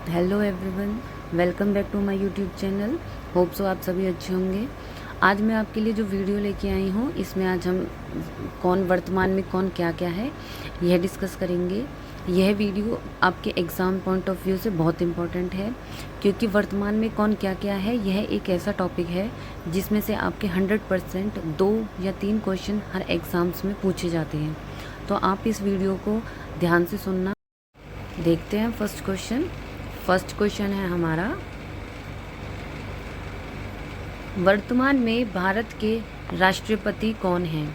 Hello everyone, welcome back to my YouTube channel. Hope so आप सभी अच्छे होंगे। आज मैं आपके लिए जो वीडियो लेके आई हूँ, इसमें आज हम कौन वर्तमान में कौन क्या क्या है यह डिस्कस करेंगे। यह वीडियो आपके एग्ज़ाम पॉइंट ऑफ व्यू से बहुत इम्पोर्टेंट है, क्योंकि वर्तमान में कौन क्या क्या है यह एक ऐसा टॉपिक है जिसमें से आपके 100% 2 या 3 क्वेश्चन हर एग्ज़ाम्स में पूछे जाते हैं। तो आप इस वीडियो को ध्यान से सुनना। देखते हैं फर्स्ट क्वेश्चन है हमारा, वर्तमान में भारत के राष्ट्रपति कौन हैं?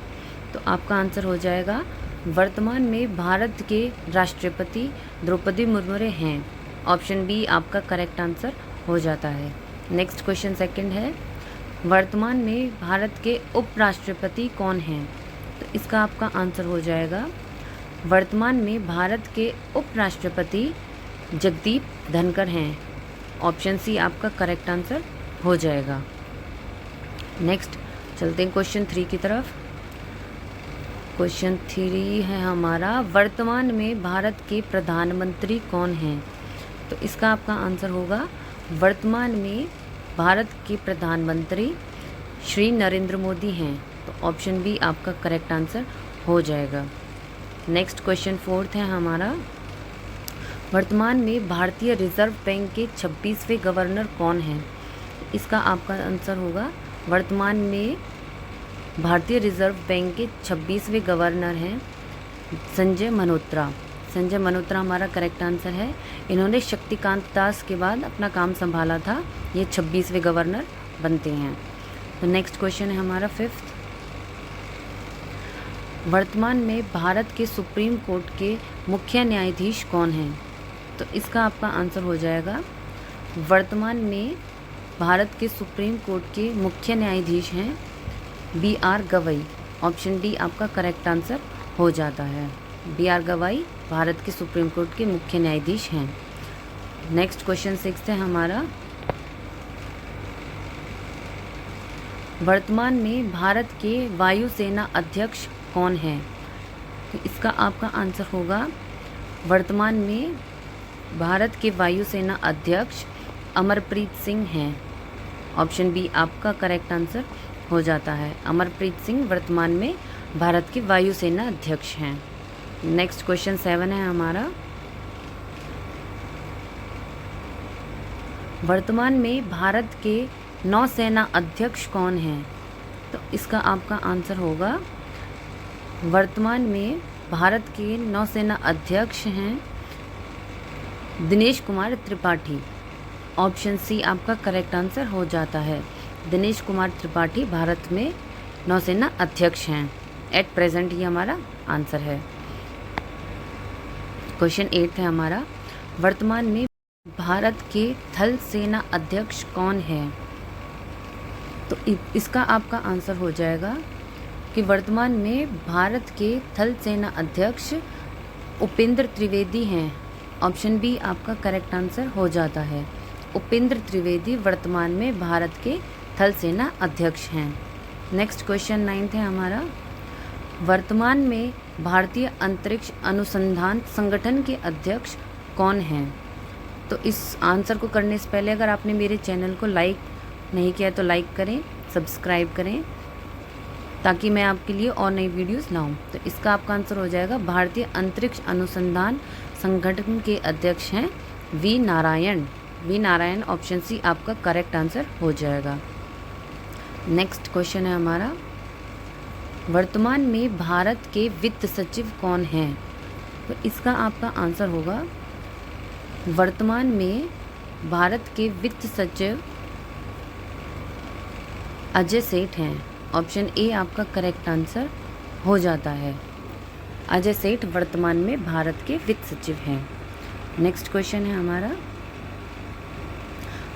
तो आपका आंसर हो जाएगा, वर्तमान में भारत के राष्ट्रपति द्रौपदी मुर्मू हैं। ऑप्शन बी आपका करेक्ट आंसर हो जाता है। नेक्स्ट क्वेश्चन सेकंड है, वर्तमान में भारत के उपराष्ट्रपति कौन हैं? तो इसका आपका आंसर हो जाएगा, वर्तमान में भारत के उपराष्ट्रपति जगदीप धनखड़ हैं। ऑप्शन सी आपका करेक्ट आंसर हो जाएगा। नेक्स्ट चलते हैं क्वेश्चन 3 की तरफ। क्वेश्चन 3 है हमारा, वर्तमान में भारत के प्रधानमंत्री कौन हैं? तो इसका आपका आंसर होगा, वर्तमान में भारत के प्रधानमंत्री श्री नरेंद्र मोदी हैं। तो ऑप्शन बी आपका करेक्ट आंसर हो जाएगा। नेक्स्ट क्वेश्चन 4 है हमारा, वर्तमान में भारतीय रिजर्व बैंक के 26वें गवर्नर कौन हैं? इसका आपका आंसर होगा, वर्तमान में भारतीय रिजर्व बैंक के 26वें गवर्नर हैं संजय मल्होत्रा। संजय मल्होत्रा हमारा करेक्ट आंसर है। इन्होंने शक्तिकांत दास के बाद अपना काम संभाला था। ये 26वें गवर्नर बनते हैं। तो नेक्स्ट क्वेश्चन है हमारा 5th, वर्तमान में भारत के सुप्रीम कोर्ट के मुख्य न्यायाधीश कौन हैं? तो इसका आपका आंसर हो जाएगा, वर्तमान में भारत के सुप्रीम कोर्ट के मुख्य न्यायाधीश हैं BR गवई। ऑप्शन डी आपका करेक्ट आंसर हो जाता है। BR गवई भारत के सुप्रीम कोर्ट के मुख्य न्यायाधीश हैं। नेक्स्ट क्वेश्चन 6 है हमारा, वर्तमान में भारत के वायुसेना अध्यक्ष कौन है? तो इसका आपका आंसर होगा, वर्तमान में भारत के वायुसेना अध्यक्ष अमरप्रीत सिंह हैं। ऑप्शन बी आपका करेक्ट आंसर हो जाता है। अमरप्रीत सिंह वर्तमान में भारत के वायुसेना अध्यक्ष हैं। नेक्स्ट क्वेश्चन 7 है हमारा, वर्तमान में भारत के नौसेना अध्यक्ष कौन हैं? तो इसका आपका आंसर होगा, वर्तमान में भारत के नौसेना अध्यक्ष हैं दिनेश कुमार त्रिपाठी। ऑप्शन सी आपका करेक्ट आंसर हो जाता है। दिनेश कुमार त्रिपाठी भारत में नौसेना अध्यक्ष हैं। एट प्रेजेंट ये हमारा आंसर है। क्वेश्चन 8 है हमारा, वर्तमान में भारत के थल सेना अध्यक्ष कौन है? तो इसका आपका आंसर हो जाएगा कि वर्तमान में भारत के थल सेना अध्यक्ष उपेंद्र त्रिवेदी हैं। ऑप्शन बी आपका करेक्ट आंसर हो जाता है। उपेंद्र त्रिवेदी वर्तमान में भारत के थल सेना अध्यक्ष हैं। नेक्स्ट क्वेश्चन 9 है हमारा, वर्तमान में भारतीय अंतरिक्ष अनुसंधान संगठन के अध्यक्ष कौन हैं? तो इस आंसर को करने से पहले अगर आपने मेरे चैनल को लाइक नहीं किया तो लाइक करें, सब्सक्राइब करें, ताकि मैं आपके लिए और नई वीडियोस लाऊं। तो इसका आपका आंसर हो जाएगा, भारतीय अंतरिक्ष अनुसंधान संगठन के अध्यक्ष हैं वी नारायण। ऑप्शन सी आपका करेक्ट आंसर हो जाएगा। नेक्स्ट क्वेश्चन है हमारा, वर्तमान में भारत के वित्त सचिव कौन हैं? तो इसका आपका आंसर होगा, वर्तमान में भारत के वित्त सचिव अजय सेठ हैं। ऑप्शन ए आपका करेक्ट आंसर हो जाता है। अजय सेठ वर्तमान में भारत के वित्त सचिव हैं। नेक्स्ट क्वेश्चन है हमारा,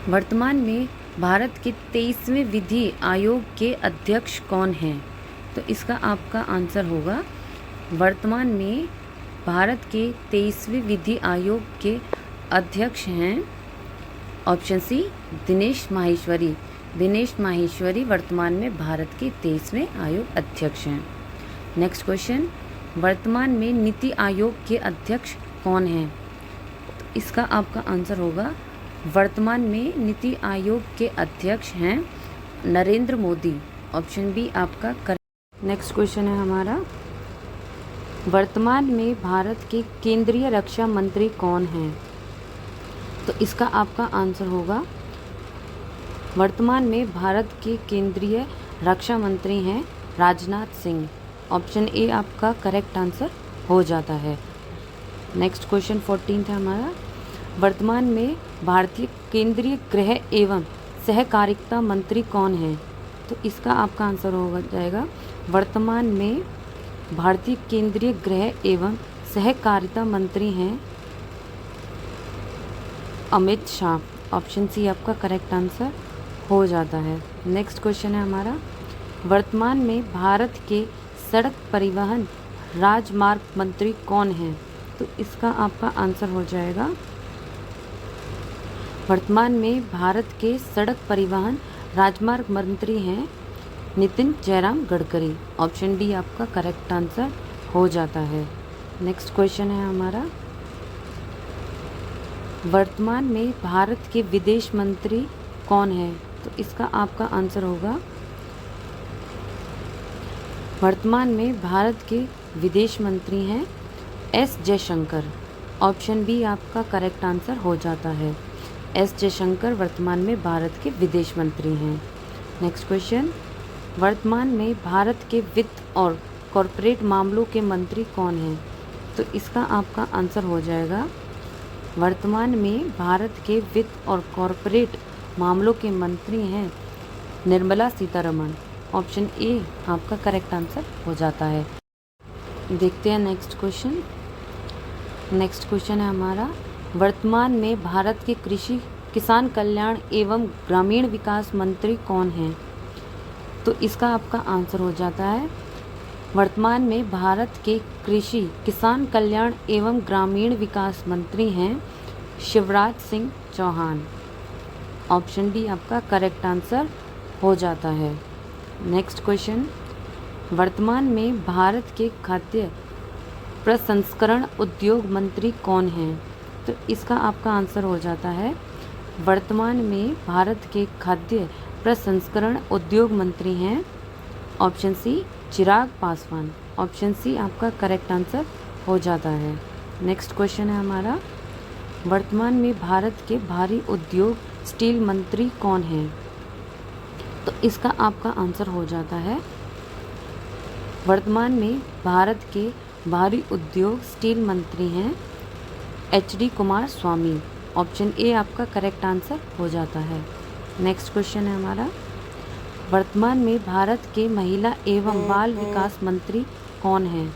वर्तमान में भारत के 23वें विधि आयोग के अध्यक्ष कौन हैं? तो इसका आपका आंसर होगा, वर्तमान में भारत के 23वें विधि आयोग के अध्यक्ष हैं ऑप्शन सी दिनेश माहेश्वरी वर्तमान में भारत के 23वें आयोग अध्यक्ष हैं। नेक्स्ट क्वेश्चन, वर्तमान में नीति आयोग के अध्यक्ष कौन हैं? इसका आपका आंसर होगा वर्तमान में नीति आयोग के अध्यक्ष हैं नरेंद्र मोदी। ऑप्शन बी आपका करेक्ट। नेक्स्ट क्वेश्चन है हमारा, वर्तमान में भारत के केंद्रीय रक्षा मंत्री कौन हैं? तो इसका आपका आंसर होगा वर्तमान में भारत के केंद्रीय रक्षा मंत्री हैं राजनाथ सिंह। ऑप्शन ए आपका करेक्ट आंसर हो जाता है। नेक्स्ट क्वेश्चन 14 है हमारा, वर्तमान में भारतीय केंद्रीय गृह एवं सहकारिता मंत्री कौन हैं? तो इसका आपका आंसर हो जाएगा वर्तमान में भारतीय केंद्रीय गृह एवं सहकारिता मंत्री हैं अमित शाह। ऑप्शन सी आपका करेक्ट आंसर हो जाता है। नेक्स्ट क्वेश्चन है हमारा, वर्तमान में भारत के सड़क परिवहन राजमार्ग मंत्री कौन हैं? तो इसका आपका आंसर हो जाएगा वर्तमान में भारत के सड़क परिवहन राजमार्ग मंत्री हैं नितिन जयराम गडकरी। ऑप्शन डी आपका करेक्ट आंसर हो जाता है। नेक्स्ट क्वेश्चन है हमारा, वर्तमान में भारत के विदेश मंत्री कौन है? तो इसका आपका आंसर होगा वर्तमान में भारत के विदेश मंत्री हैं एस जयशंकर। ऑप्शन बी आपका करेक्ट आंसर हो जाता है। एस जयशंकर वर्तमान में भारत के विदेश मंत्री हैं। नेक्स्ट क्वेश्चन, वर्तमान में भारत के वित्त और कॉरपोरेट मामलों के मंत्री कौन हैं? तो इसका आपका आंसर हो जाएगा वर्तमान में भारत के वित्त और कॉरपोरेट मामलों के मंत्री हैं निर्मला सीतारमण। ऑप्शन ए आपका करेक्ट आंसर हो जाता है। देखते हैं नेक्स्ट क्वेश्चन। नेक्स्ट क्वेश्चन है हमारा, वर्तमान में भारत के कृषि किसान कल्याण एवं ग्रामीण विकास मंत्री कौन हैं? तो इसका आपका आंसर हो जाता है वर्तमान में भारत के कृषि किसान कल्याण एवं ग्रामीण विकास मंत्री हैं शिवराज सिंह चौहान। ऑप्शन डी आपका करेक्ट आंसर हो जाता है। नेक्स्ट क्वेश्चन, वर्तमान में भारत के खाद्य प्रसंस्करण उद्योग मंत्री कौन हैं? तो इसका आपका आंसर हो जाता है वर्तमान में भारत के खाद्य प्रसंस्करण उद्योग मंत्री हैं option C Chirag Paswan. Option C आपका करेक्ट आंसर हो जाता है। नेक्स्ट क्वेश्चन है हमारा, वर्तमान में भारत के भारी उद्योग स्टील मंत्री कौन हैं? तो इसका आपका आंसर हो जाता है वर्तमान में भारत के भारी उद्योग स्टील मंत्री हैं H D. Kumaraswamy. Option A आपका करेक्ट आंसर हो जाता है। नेक्स्ट क्वेश्चन है हमारा, वर्तमान में भारत के महिला एवं बाल विकास मंत्री कौन हैं?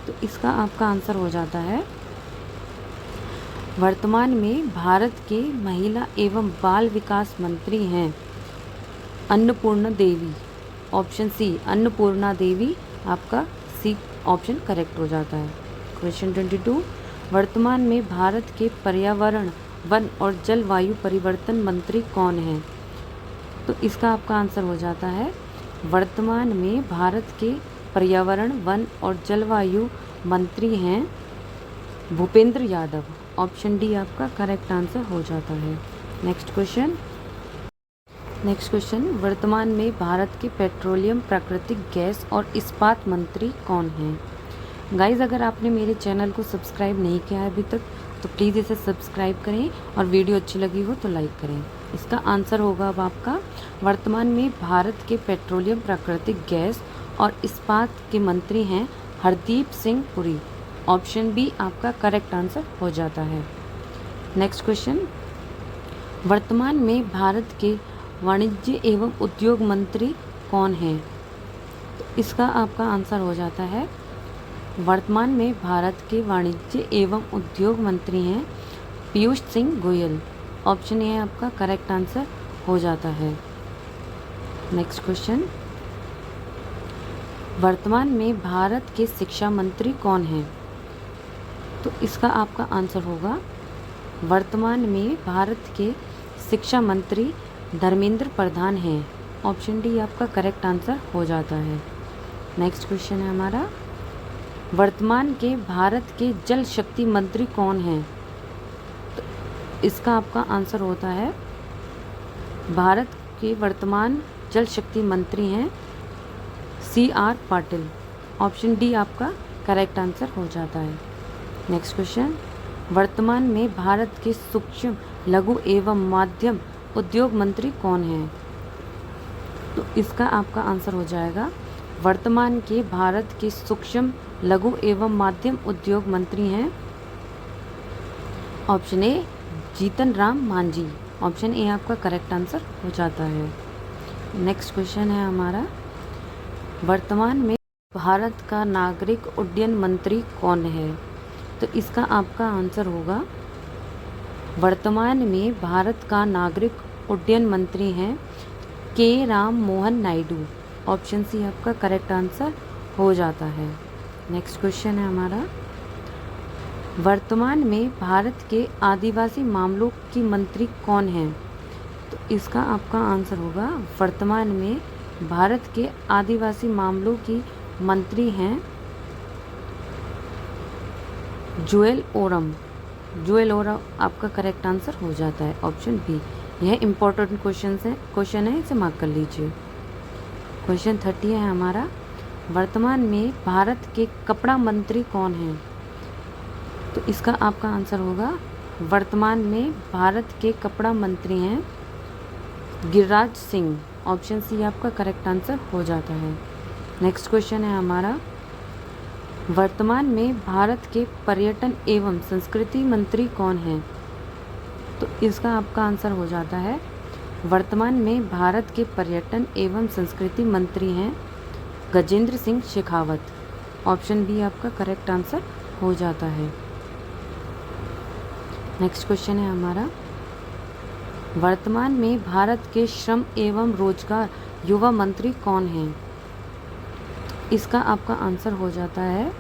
तो इसका आपका आंसर हो जाता है वर्तमान में भारत के महिला एवं बाल विकास मंत्री हैं अन्नपूर्णा देवी। ऑप्शन सी अन्नपूर्णा देवी आपका सी ऑप्शन करेक्ट हो जाता है। क्वेश्चन 22, वर्तमान में भारत के पर्यावरण वन और जलवायु परिवर्तन मंत्री कौन हैं? तो इसका आपका आंसर हो जाता है वर्तमान में भारत के पर्यावरण वन और जलवायु मंत्री हैं भूपेंद्र यादव। ऑप्शन डी आपका करेक्ट आंसर हो जाता है। नेक्स्ट क्वेश्चन, वर्तमान में भारत के पेट्रोलियम प्राकृतिक गैस और इस्पात मंत्री कौन हैं? गाइज़, अगर आपने मेरे चैनल को सब्सक्राइब नहीं किया है अभी तक तो प्लीज़ इसे सब्सक्राइब करें और वीडियो अच्छी लगी हो तो लाइक करें। इसका आंसर होगा अब आपका वर्तमान में भारत के पेट्रोलियम प्राकृतिक गैस और इस्पात के मंत्री हैं हरदीप सिंह पुरी। ऑप्शन बी आपका करेक्ट आंसर हो जाता है। नेक्स्ट क्वेश्चन, वर्तमान में भारत के वाणिज्य एवं उद्योग मंत्री कौन हैं? तो इसका आपका आंसर हो जाता है वर्तमान में भारत के वाणिज्य एवं उद्योग मंत्री हैं पीयूष सिंह गोयल। ऑप्शन ए आपका करेक्ट आंसर हो जाता है। नेक्स्ट क्वेश्चन, वर्तमान में भारत के शिक्षा मंत्री कौन हैं? तो इसका आपका आंसर होगा वर्तमान में भारत के शिक्षा मंत्री धर्मेंद्र प्रधान हैं। ऑप्शन डी आपका करेक्ट आंसर हो जाता है। नेक्स्ट क्वेश्चन है हमारा, वर्तमान के भारत के जल शक्ति मंत्री कौन हैं? इसका आपका आंसर होता है भारत के वर्तमान जल शक्ति मंत्री हैं CR पाटिल। ऑप्शन डी आपका करेक्ट आंसर हो जाता है। नेक्स्ट क्वेश्चन, वर्तमान में भारत के सूक्ष्म लघु एवं मध्यम उद्योग मंत्री कौन हैं? तो इसका आपका आंसर हो जाएगा वर्तमान के भारत के सूक्ष्म लघु एवं मध्यम उद्योग मंत्री हैं option A Jitan Ram Manjhi. Option A आपका करेक्ट आंसर हो जाता है। नेक्स्ट क्वेश्चन है हमारा, वर्तमान में भारत का नागरिक उड्डयन मंत्री कौन है? तो इसका आपका आंसर होगा वर्तमान में भारत का नागरिक उड्डयन मंत्री हैं के राम मोहन नायडू। ऑप्शन सी आपका करेक्ट आंसर हो जाता है। नेक्स्ट क्वेश्चन है हमारा, वर्तमान में भारत के आदिवासी मामलों की मंत्री कौन हैं? तो इसका आपका आंसर होगा वर्तमान में भारत के आदिवासी मामलों की मंत्री हैं जुएल ओरम। जुएल ओरम आपका करेक्ट आंसर हो जाता है। Option B. यह इंपॉर्टेंट क्वेश्चन है, इसे मार्क कर लीजिए। क्वेश्चन 30 है हमारा, वर्तमान में भारत के कपड़ा मंत्री कौन हैं? तो इसका आपका आंसर होगा वर्तमान में भारत के कपड़ा मंत्री हैं गिरिराज सिंह। ऑप्शन सी आपका करेक्ट आंसर हो जाता है। नेक्स्ट क्वेश्चन है हमारा, वर्तमान में भारत के पर्यटन एवं संस्कृति मंत्री कौन हैं? तो इसका आपका आंसर हो जाता है वर्तमान में भारत के पर्यटन एवं संस्कृति मंत्री हैं गजेंद्र सिंह शेखावत। ऑप्शन बी आपका करेक्ट आंसर हो जाता है। नेक्स्ट क्वेश्चन है हमारा, वर्तमान में भारत के श्रम एवं रोजगार युवा मंत्री कौन हैं? इसका आपका आंसर हो जाता है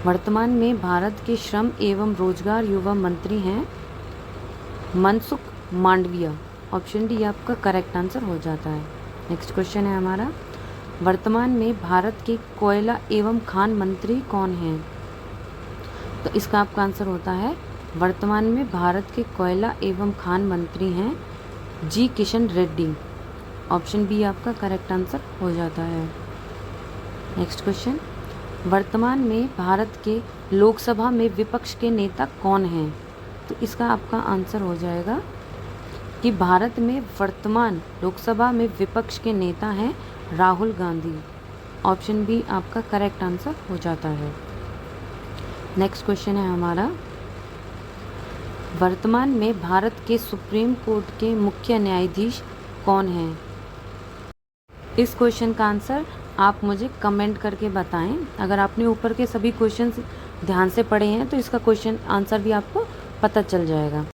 वर्तमान में भारत के श्रम एवं रोजगार युवा मंत्री हैं मनसुख मांडविया। ऑप्शन डी आपका करेक्ट आंसर हो जाता है। नेक्स्ट क्वेश्चन है हमारा, वर्तमान में भारत के कोयला एवं खान मंत्री कौन हैं? तो इसका आपका आंसर होता है वर्तमान में भारत के कोयला एवं खान मंत्री हैं जी किशन रेड्डी। ऑप्शन बी आपका करेक्ट आंसर हो जाता है। नेक्स्ट क्वेश्चन, वर्तमान में भारत के लोकसभा में विपक्ष के नेता कौन हैं? तो इसका आपका आंसर हो जाएगा कि भारत में वर्तमान लोकसभा में विपक्ष के नेता हैं राहुल गांधी। ऑप्शन बी आपका करेक्ट आंसर हो जाता है। नेक्स्ट क्वेश्चन है हमारा, वर्तमान में भारत के सुप्रीम कोर्ट के मुख्य न्यायाधीश कौन हैं? इस क्वेश्चन का आंसर आप मुझे कमेंट करके बताएं। अगर आपने ऊपर के सभी क्वेश्चंस ध्यान से पढ़े हैं तो इसका क्वेश्चन आंसर भी आपको पता चल जाएगा।